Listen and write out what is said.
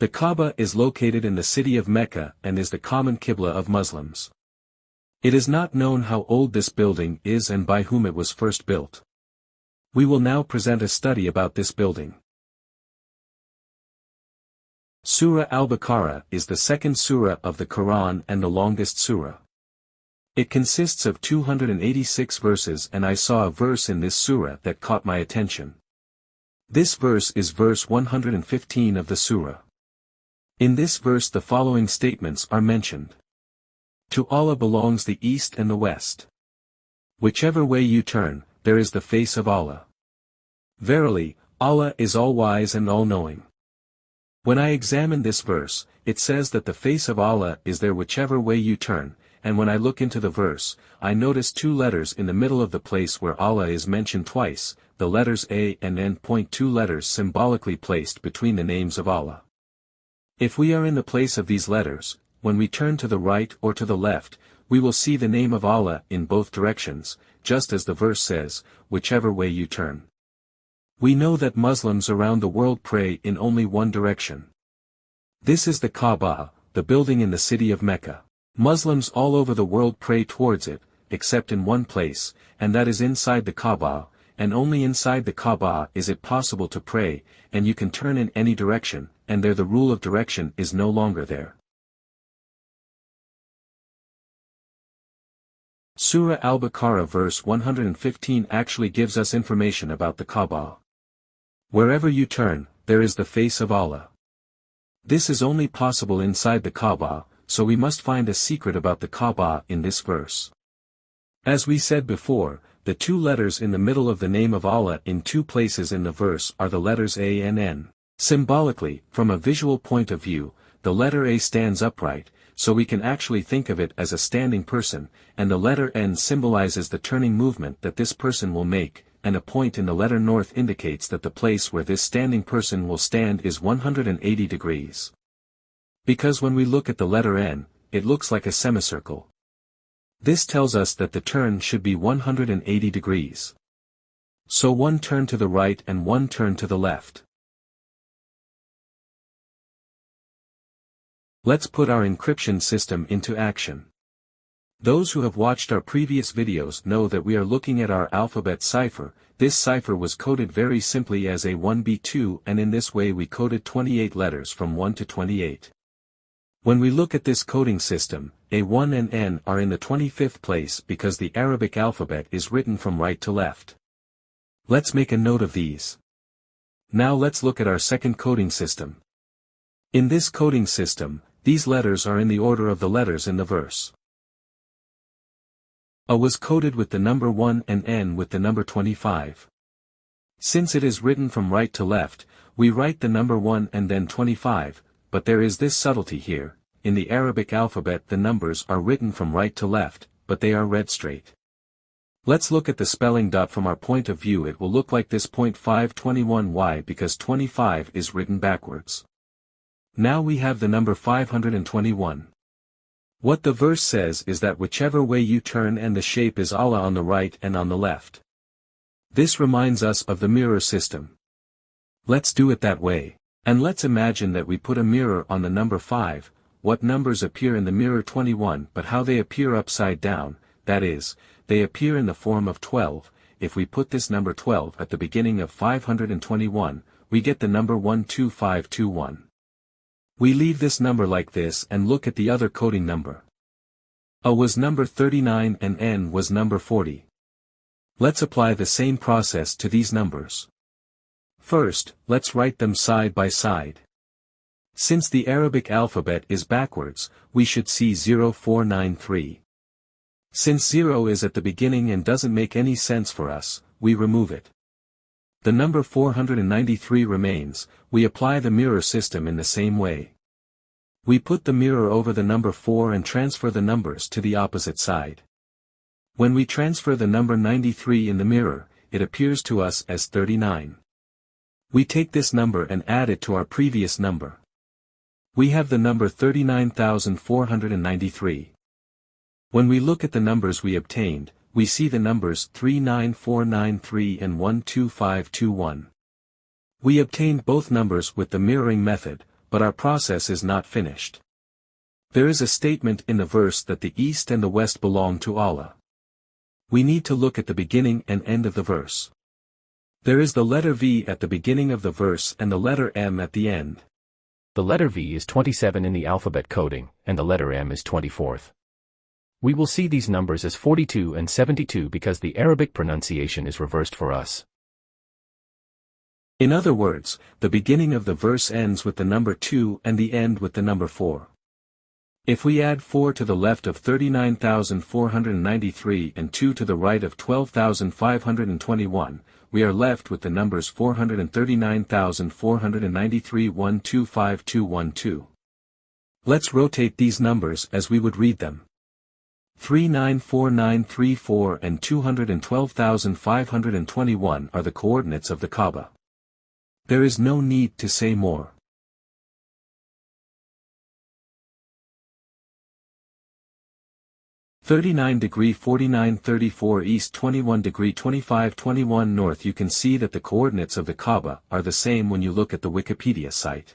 The Kaaba is located in the city of Mecca and is the common Qibla of Muslims. It is not known how old this building is and by whom it was first built. We will now present a study about this building. Surah Al-Baqarah is the second surah of the Quran and the longest surah. It consists of 286 verses, and I saw a verse in this surah that caught my attention. This verse is verse 115 of the surah. In this verse the following statements are mentioned. To Allah belongs the east and the west. Whichever way you turn, there is the face of Allah. Verily, Allah is all-wise and all-knowing. When I examine this verse, it says that the face of Allah is there whichever way you turn, and when I look into the verse, I notice two letters in the middle of the place where Allah is mentioned twice, the letters A and N. Two letters symbolically placed between the names of Allah. If we are in the place of these letters, when we turn to the right or to the left, we will see the name of Allah in both directions, just as the verse says, whichever way you turn. We know that Muslims around the world pray in only one direction. This is the Kaaba, the building in the city of Mecca. Muslims all over the world pray towards it, except in one place, and that is inside the Kaaba, and only inside the Kaaba is it possible to pray, and you can turn in any direction, and there the rule of direction is no longer there. Surah Al-Baqarah verse 115 actually gives us information about the Kaaba. Wherever you turn, there is the face of Allah. This is only possible inside the Kaaba, so we must find a secret about the Kaaba in this verse. As we said before, the two letters in the middle of the name of Allah in two places in the verse are the letters A and N. Symbolically, from a visual point of view, the letter A stands upright, so we can actually think of it as a standing person, and the letter N symbolizes the turning movement that this person will make, and a point in the letter north indicates that the place where this standing person will stand is 180 degrees. Because when we look at the letter N, it looks like a semicircle. This tells us that the turn should be 180 degrees. So one turn to the right and one turn to the left. Let's put our encryption system into action. Those who have watched our previous videos know that we are looking at our alphabet cipher. This cipher was coded very simply as A1B2, and in this way we coded 28 letters from 1 to 28. When we look at this coding system, A1 and N are in the 25th place because the Arabic alphabet is written from right to left. Let's make a note of these. Now let's look at our second coding system. In this coding system, these letters are in the order of the letters in the verse. A was coded with the number 1 and N with the number 25. Since it is written from right to left, we write the number 1 and then 25, but there is this subtlety here. In the Arabic alphabet the numbers are written from right to left, but they are read straight. Let's look at the spelling dot from our point of view. It will look like this. 521. Why? Because 25 is written backwards. Now we have the number 521. What the verse says is that whichever way you turn, and the shape is Allah on the right and on the left. This reminds us of the mirror system. Let's do it that way. And let's imagine that we put a mirror on the number 5, what numbers appear in the mirror? 21, but how they appear upside down, that is, they appear in the form of 12. If we put this number 12 at the beginning of 521, we get the number 12521. We leave this number like this and look at the other coding number. A was number 39 and N was number 40. Let's apply the same process to these numbers. First, let's write them side by side. Since the Arabic alphabet is backwards, we should see 0493. Since 0 is at the beginning and doesn't make any sense for us, we remove it. The number 493 remains. We apply the mirror system in the same way. We put the mirror over the number 4 and transfer the numbers to the opposite side. When we transfer the number 93 in the mirror, it appears to us as 39. We take this number and add it to our previous number. We have the number 39,493. When we look at the numbers we obtained, we see the numbers 39493 and 12521. We obtained both numbers with the mirroring method, but our process is not finished. There is a statement in the verse that the east and the west belong to Allah. We need to look at the beginning and end of the verse. There is the letter V at the beginning of the verse and the letter M at the end. The letter V is 27 in the alphabet coding, and the letter M is 24th. We will see these numbers as 42 and 72 because the Arabic pronunciation is reversed for us. In other words, the beginning of the verse ends with the number 2 and the end with the number 4. If we add 4 to the left of 39,493 and 2 to the right of 12,521, we are left with the numbers 439,493 125212. Let's rotate these numbers as we would read them. 394934 and 212,521 are the coordinates of the Kaaba. There is no need to say more. 39° 49'34 east 21° 25'21 north. You can see that the coordinates of the Kaaba are the same when you look at the Wikipedia site.